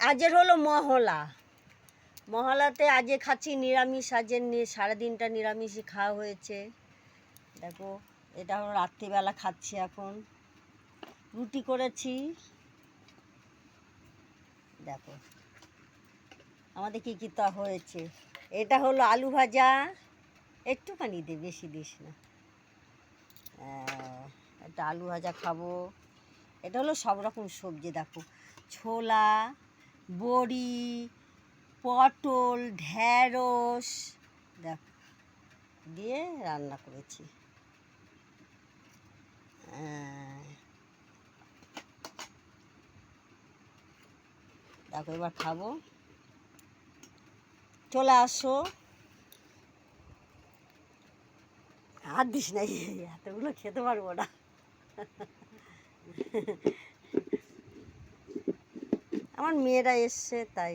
আজের হলো মহলাতে আজকে খাচ্ছি নিরামিষ। আজের সারাদিনটা নিরামিষই খাওয়া হয়েছে। দেখো এটা হলো রাত্রিবেলা খাচ্ছি। এখন রুটি করেছি। দেখো আমাদের কী কী তা হয়েছে। এটা হলো আলু ভাজা, একটুখানি দে, বেশি দিস না। এটা আলু ভাজা খাবো। এটা হলো সব রকম সবজি। দেখো ছোলা, বড়ি, পটল, ঢ্যাঁড়স দেখ দিয়ে রান্না করেছি। দেখো এবার খাবো, চলে আসো। হাত দিস না, এতগুলো খেতে পারবো না। আমার মেয়েরা এসছে তাই।